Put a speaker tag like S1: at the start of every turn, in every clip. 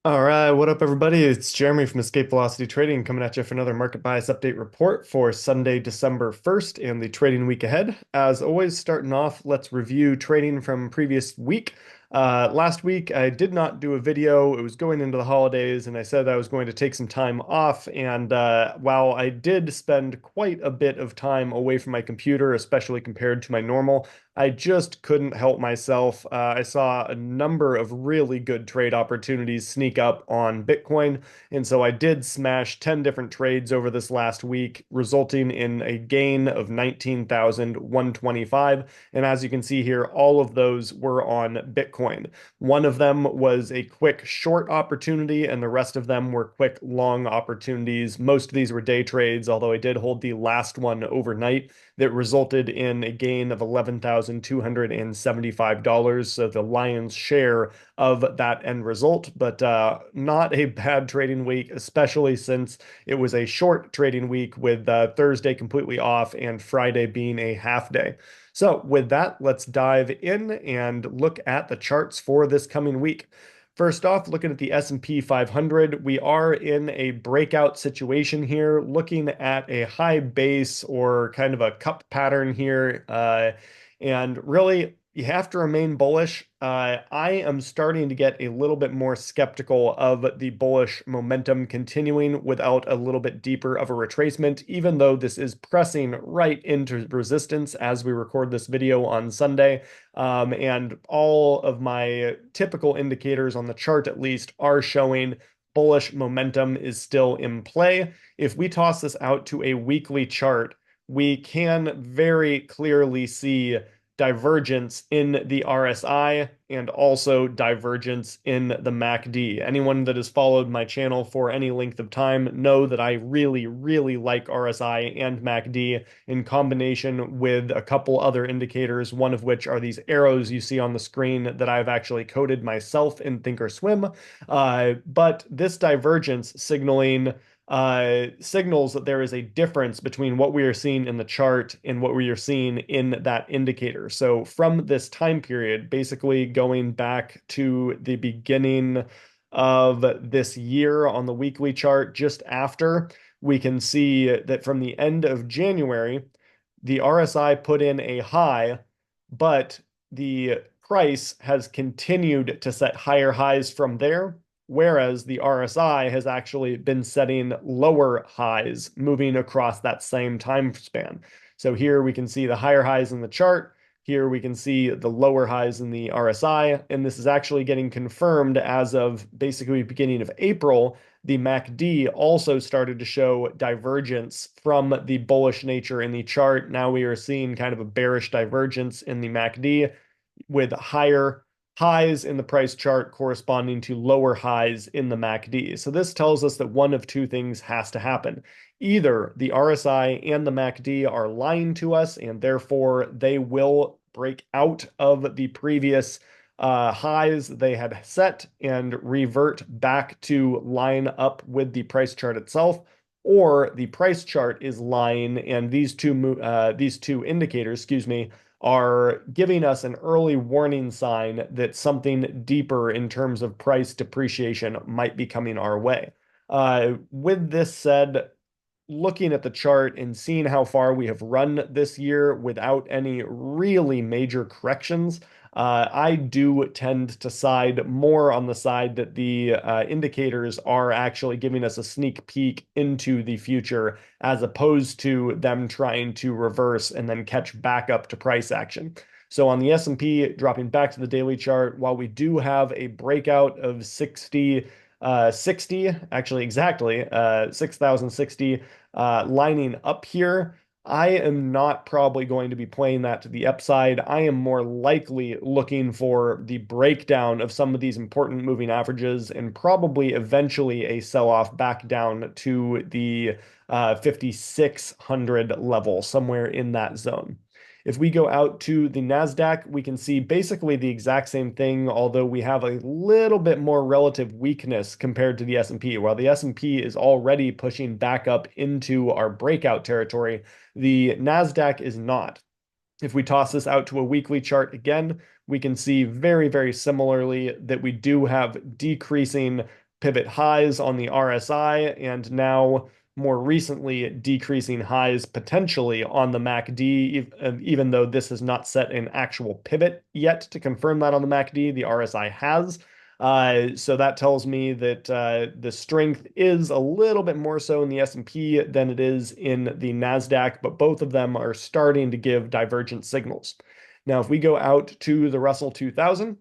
S1: All right, what up, everybody? It's Jeremy from Escape Velocity Trading coming at you for another market bias update report for Sunday, December 1st and the trading week ahead. As always, starting off, let's review trading from previous week. Last week, I did not do a video. It was going into the holidays, and I said I was going to take some time off. And while I did spend quite a bit of time away from my computer, especially compared to my normal, I just couldn't help myself. I saw a number of really good trade opportunities sneak up on Bitcoin, and so I did smash 10 different trades over this last week, resulting in a gain of 19,125. And as you can see here, all of those were on Bitcoin. One of them was a quick short opportunity, and the rest of them were quick long opportunities. Most of these were day trades, although I did hold the last one overnight that resulted in a gain of $11,275. So the lion's share of that end result, but not a bad trading week, especially since it was a short trading week with Thursday completely off and Friday being a half day. So with that, let's dive in and look at the charts for this coming week. First off, looking at the S&P 500, we are in a breakout situation here, looking at a high base or kind of a cup pattern here. And really, you have to remain bullish. I am starting to get a little bit more skeptical of the bullish momentum continuing without a little bit deeper of a retracement, even though this is pressing right into resistance as we record this video on Sunday. And all of my typical indicators on the chart, at least, are showing bullish momentum is still in play. If we toss this out to a weekly chart, we can very clearly see divergence in the RSI and also divergence in the MACD. Anyone that has followed my channel for any length of time know that I really, really like RSI and MACD in combination with a couple other indicators, one of which are these arrows you see on the screen that I've actually coded myself in Thinkorswim. But this divergence signals that there is a difference between what we are seeing in the chart and what we are seeing in that indicator. So from this time period, basically going back to the beginning of this year on the weekly chart, just after, we can see that from the end of January, the RSI put in a high, but the price has continued to set higher highs from there, whereas the RSI has actually been setting lower highs moving across that same time span. So here we can see the higher highs in the chart. Here we can see the lower highs in the RSI, and this is actually getting confirmed as of basically beginning of April. The MACD also started to show divergence from the bullish nature in the chart. Now we are seeing kind of a bearish divergence in the MACD with higher highs in the price chart corresponding to lower highs in the MACD. So this tells us that one of two things has to happen. Either the RSI and the MACD are lying to us, and therefore they will break out of the previous highs they had set and revert back to line up with the price chart itself, or the price chart is lying, and these two indicators, excuse me, are giving us an early warning sign that something deeper in terms of price depreciation might be coming our way. With this said, looking at the chart and seeing how far we have run this year without any really major corrections, I do tend to side more on the side that the indicators are actually giving us a sneak peek into the future as opposed to them trying to reverse and then catch back up to price action. So on the S&P, dropping back to the daily chart, while we do have a breakout of 60, actually exactly 6,060 lining up here, I am not probably going to be playing that to the upside. I am more likely looking for the breakdown of some of these important moving averages and probably eventually a sell-off back down to the 5,600 level, somewhere in that zone. If we go out to the Nasdaq, we can see basically the exact same thing, although we have a little bit more relative weakness compared to the S&P. While the S&P is already pushing back up into our breakout territory, the Nasdaq is not. If we toss this out to a weekly chart again, we can see very, very similarly that we do have decreasing pivot highs on the RSI, and now more recently decreasing highs potentially on the MACD, even though this has not set an actual pivot yet to confirm that on the MACD, the RSI has. So that tells me that the strength is a little bit more so in the S&P than it is in the Nasdaq, but both of them are starting to give divergent signals. Now, if we go out to the Russell 2000,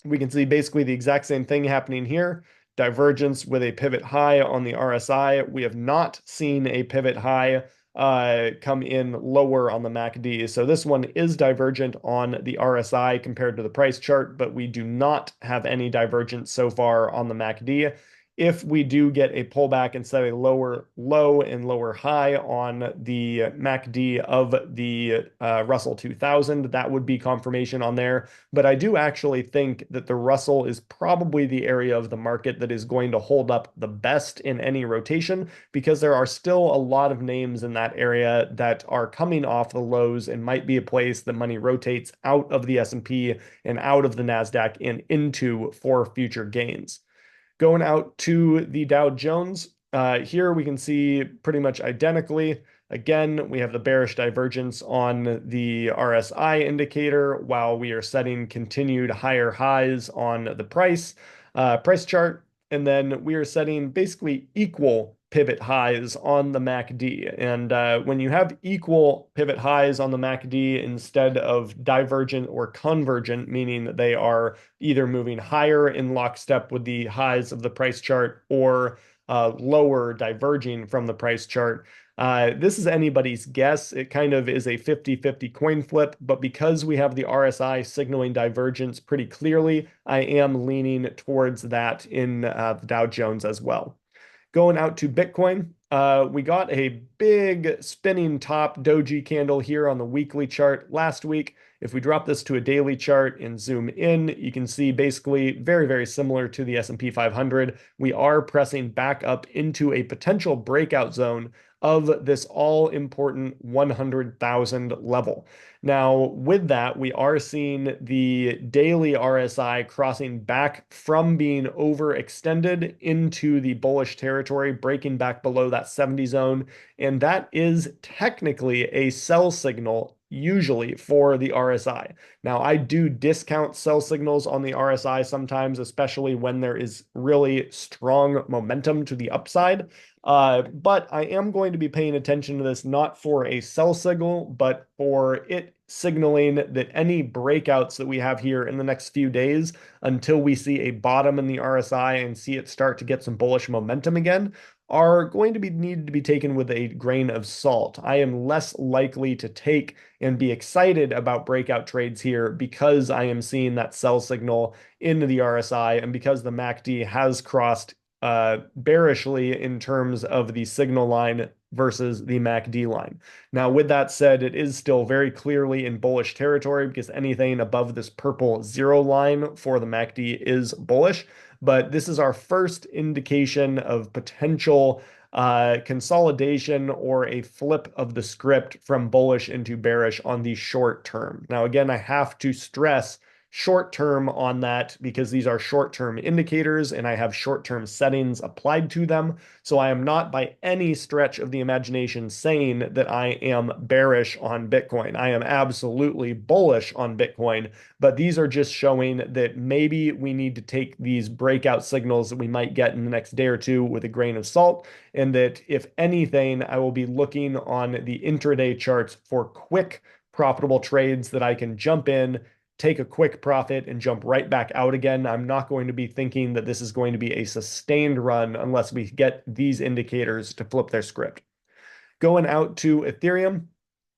S1: we can see basically the exact same thing happening here. Divergence with a pivot high on the RSI. We have not seen a pivot high come in lower on the MACD. So this one is divergent on the RSI compared to the price chart, but we do not have any divergence so far on the MACD. If we do get a pullback and set a lower low and lower high on the MACD of the Russell 2000, that would be confirmation on there. But I do actually think that the Russell is probably the area of the market that is going to hold up the best in any rotation, because there are still a lot of names in that area that are coming off the lows and might be a place that money rotates out of the S&P and out of the Nasdaq and into for future gains. Going out to the Dow Jones, here we can see pretty much identically. Again, we have the bearish divergence on the RSI indicator while we are setting continued higher highs on the price chart. And then we are setting basically equal pivot highs on the MACD. And when you have equal pivot highs on the MACD instead of divergent or convergent, meaning that they are either moving higher in lockstep with the highs of the price chart or lower diverging from the price chart, this is anybody's guess. It kind of is a 50-50 coin flip, but because we have the RSI signaling divergence pretty clearly, I am leaning towards that in the Dow Jones as well. Going out to Bitcoin, we got a big spinning top doji candle here on the weekly chart last week. If we drop this to a daily chart and zoom in, you can see basically very, very similar to the S&P 500. We are pressing back up into a potential breakout zone of this all-important 100,000 level. Now, with that, we are seeing the daily RSI crossing back from being overextended into the bullish territory, breaking back below that 70 zone, and that is technically a sell signal usually for the RSI. Now, I do discount sell signals on the RSI sometimes, especially when there is really strong momentum to the upside. But I am going to be paying attention to this not for a sell signal, but for it signaling that any breakouts that we have here in the next few days until we see a bottom in the RSI and see it start to get some bullish momentum again are going to need to be taken with a grain of salt. I am less likely to take and be excited about breakout trades here because I am seeing that sell signal into the RSI and because the MACD has crossed bearishly in terms of the signal line versus the MACD line. Now, with that said, it is still very clearly in bullish territory because anything above this purple zero line for the MACD is bullish. But this is our first indication of potential consolidation or a flip of the script from bullish into bearish on the short term. Now, again, I have to stress short term on that because these are short term indicators and I have short term settings applied to them. So I am not by any stretch of the imagination saying that I am bearish on Bitcoin. I am absolutely bullish on Bitcoin, but these are just showing that maybe we need to take these breakout signals that we might get in the next day or two with a grain of salt, and that if anything, I will be looking on the intraday charts for quick profitable trades that I can jump in, take a quick profit and jump right back out again. I'm not going to be thinking that this is going to be a sustained run unless we get these indicators to flip their script. Going out to Ethereum,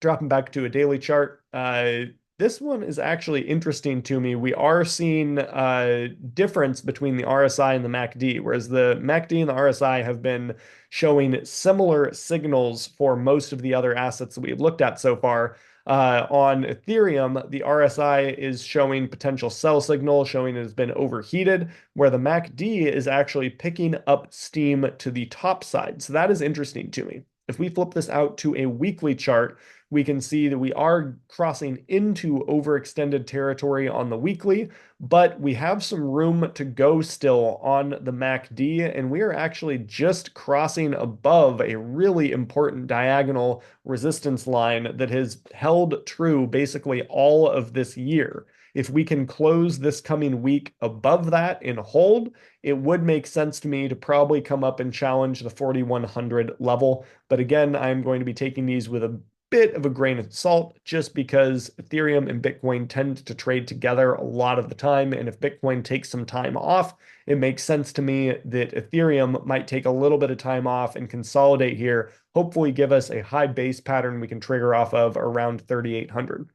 S1: dropping back to a daily chart. This one is actually interesting to me. We are seeing a difference between the RSI and the MACD, whereas the MACD and the RSI have been showing similar signals for most of the other assets that we've looked at so far. On Ethereum, the RSI is showing potential sell signal, showing it has been overheated, where the MACD is actually picking up steam to the top side. So that is interesting to me. If we flip this out to a weekly chart, we can see that we are crossing into overextended territory on the weekly, but we have some room to go still on the MACD, and we are actually just crossing above a really important diagonal resistance line that has held true basically all of this year. If we can close this coming week above that and hold, it would make sense to me to probably come up and challenge the 4,100 level. But again, I'm going to be taking these with a bit of a grain of salt just because Ethereum and Bitcoin tend to trade together a lot of the time. And if Bitcoin takes some time off, it makes sense to me that Ethereum might take a little bit of time off and consolidate here, hopefully give us a high base pattern we can trigger off of around 3,800.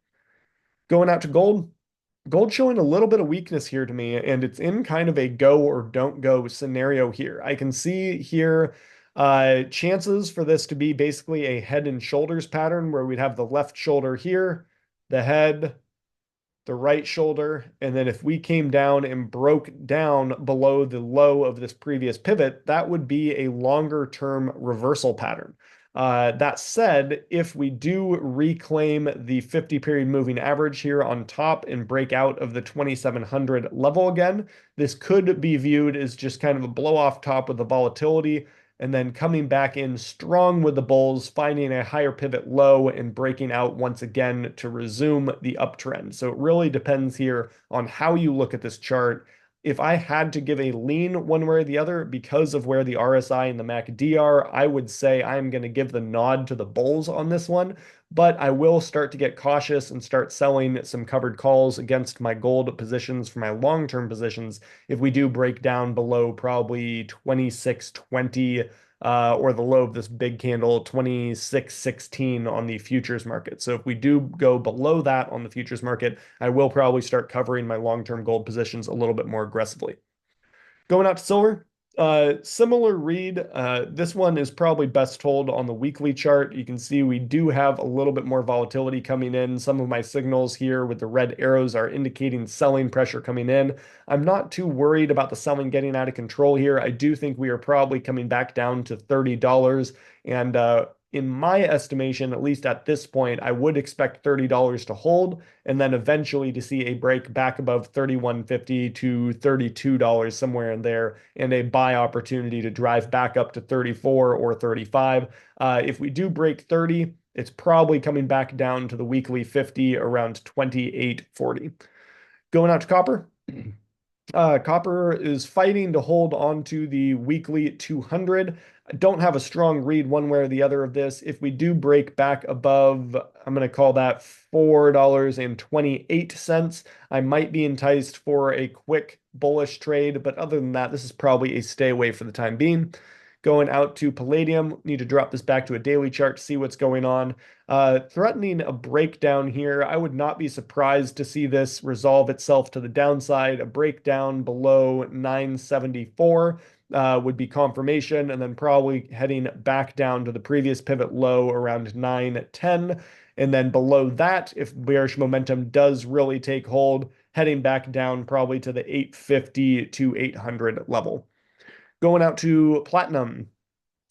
S1: Going out to gold. Gold showing a little bit of weakness here to me, and it's in kind of a go or don't go scenario here. I can see here chances for this to be basically a head and shoulders pattern where we'd have the left shoulder here, the head, the right shoulder, and then if we came down and broke down below the low of this previous pivot, that would be a longer term reversal pattern. That said, if we do reclaim the 50-period moving average here on top and break out of the 2,700 level again, this could be viewed as just kind of a blow off top with the volatility and then coming back in strong with the bulls, finding a higher pivot low and breaking out once again to resume the uptrend. So it really depends here on how you look at this chart. If I had to give a lean one way or the other because of where the RSI and the MACD are, I would say I'm going to give the nod to the bulls on this one, but I will start to get cautious and start selling some covered calls against my gold positions for my long-term positions if we do break down below probably 2620 or the low of this big candle, 2616 on the futures market. So if we do go below that on the futures market, I will probably start covering my long-term gold positions a little bit more aggressively. Going out to silver, similar read. This one is probably best told on the weekly chart. You can see we do have a little bit more volatility coming in. Some of my signals here with the red arrows are indicating selling pressure coming in. I'm not too worried about the selling getting out of control here. I do think we are probably coming back down to $30. And in my estimation, at least at this point, I would expect $30 to hold and then eventually to see a break back above 31.50 to $32 somewhere in there and a buy opportunity to drive back up to 34 or 35. If we do break 30, it's probably coming back down to the weekly 50 around 28.40. Going out to copper. Copper is fighting to hold on to the weekly 200. I don't have a strong read one way or the other of this. If we do break back above, I'm going to call that $4.28, I might be enticed for a quick bullish trade. But other than that, this is probably a stay away for the time being. Going out to Palladium, need to drop this back to a daily chart to see what's going on. Threatening a breakdown here. I would not be surprised to see this resolve itself to the downside. A breakdown below 974 would be confirmation, and then probably heading back down to the previous pivot low around 910. And then below that, if bearish momentum does really take hold, heading back down probably to the 850 to 800 level. Going out to platinum.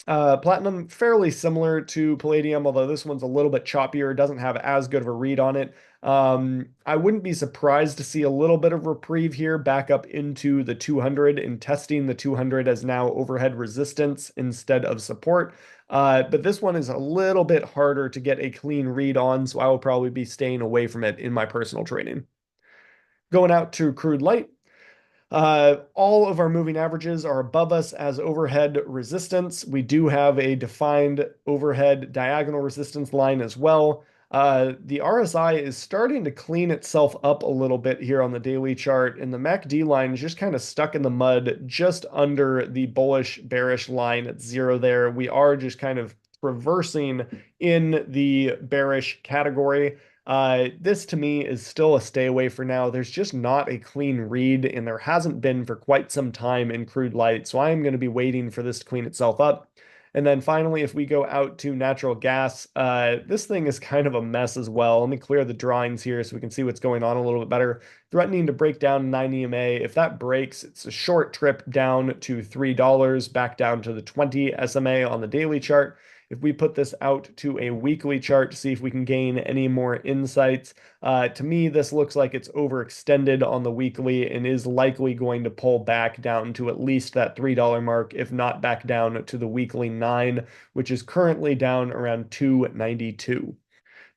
S1: Platinum, fairly similar to Palladium, although this one's a little bit choppier, doesn't have as good of a read on it. I wouldn't be surprised to see a little bit of reprieve here back up into the 200 and testing the 200 as now overhead resistance instead of support. But this one is a little bit harder to get a clean read on, so I will probably be staying away from it in my personal trading. Going out to crude light. All of our moving averages are above us as overhead resistance. We do have a defined overhead diagonal resistance line as well. The RSI is starting to clean itself up a little bit here on the daily chart, and the MACD line is just kind of stuck in the mud just under the bullish bearish line at zero there. We are just kind of reversing in the bearish category. This to me is still a stay away for now. There's just not a clean read, and there hasn't been for quite some time in crude light. So I am going to be waiting for this to clean itself up. And then finally, if we go out to natural gas, this thing is kind of a mess as well. Let me clear the drawings here so we can see what's going on a little bit better. Threatening to break down 9 EMA. If that breaks, it's a short trip down to $3, back down to the 20 SMA on the daily chart. If we put this out to a weekly chart to see if we can gain any more insights, to me, this looks like it's overextended on the weekly and is likely going to pull back down to at least that $3 mark, if not back down to the weekly 9, which is currently down around 292.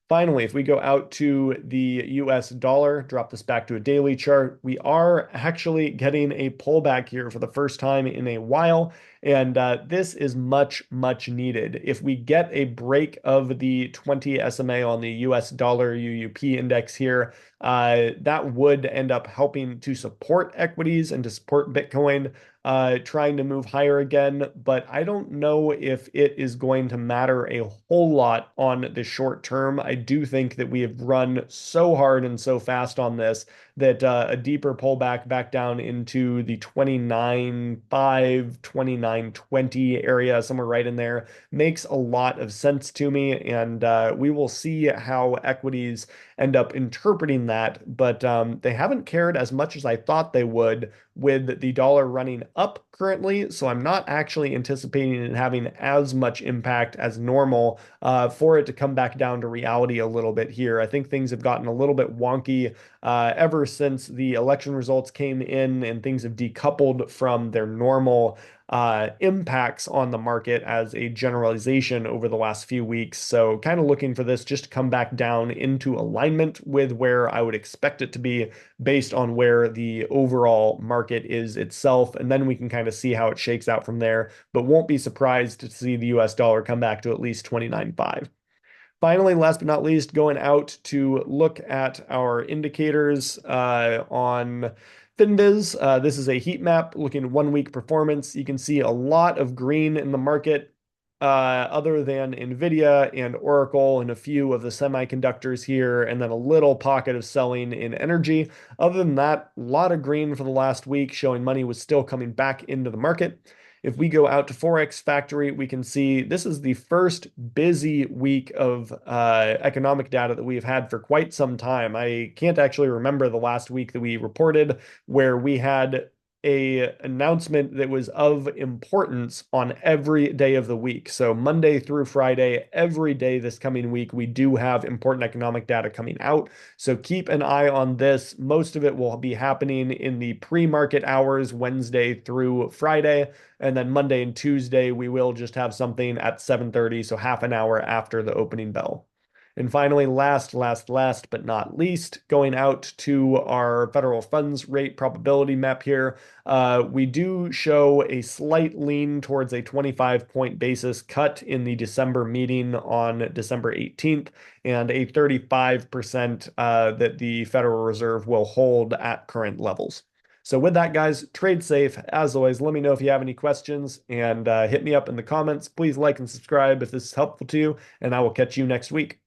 S1: Finally, if we go out to the US dollar, drop this back to a daily chart, we are actually getting a pullback here for the first time in a while. And this is much, much needed. If we get a break of the 20 SMA on the US dollar UUP index here, that would end up helping to support equities and to support Bitcoin, trying to move higher again. But I don't know if it is going to matter a whole lot on the short term. I do think that we have run so hard and so fast on this that a deeper pullback back down into the 29.5, 29.20 area, somewhere right in there, makes a lot of sense to me. And we will see how equities end up interpreting that. But they haven't cared as much as I thought they would with the dollar running up currently. So I'm not actually anticipating it having as much impact as normal for it to come back down to reality a little bit here. I think things have gotten a little bit wonky ever since the election results came in and things have decoupled from their normal impacts on the market as a generalization over the last few weeks. So kind of looking for this just to come back down into alignment with where I would expect it to be based on where the overall market is itself. And then we can kind of see how it shakes out from there, but won't be surprised to see the US dollar come back to at least 29.5. Finally, last but not least, going out to look at our indicators on FinViz. This is a heat map looking at 1 week performance. You can see a lot of green in the market, other than Nvidia and Oracle and a few of the semiconductors here, and then a little pocket of selling in energy. Other than that, a lot of green for the last week, showing money was still coming back into the market. If we go out to Forex Factory, we can see this is the first busy week of economic data that we've had for quite some time. I can't actually remember the last week that we reported where we had a announcement that was of importance on every day of the week. So Monday through Friday, every day this coming week, we do have important economic data coming out. So keep an eye on this. Most of it will be happening in the pre-market hours, Wednesday through Friday. And then Monday and Tuesday, we will just have something at 7:30, so half an hour after the opening bell. And finally, last but not least, going out to our federal funds rate probability map here, we do show a slight lean towards a 25-point basis cut in the December meeting on December 18th, and a 35% that the Federal Reserve will hold at current levels. So with that, guys, trade safe. As always, let me know if you have any questions and hit me up in the comments. Please like and subscribe if this is helpful to you, and I will catch you next week.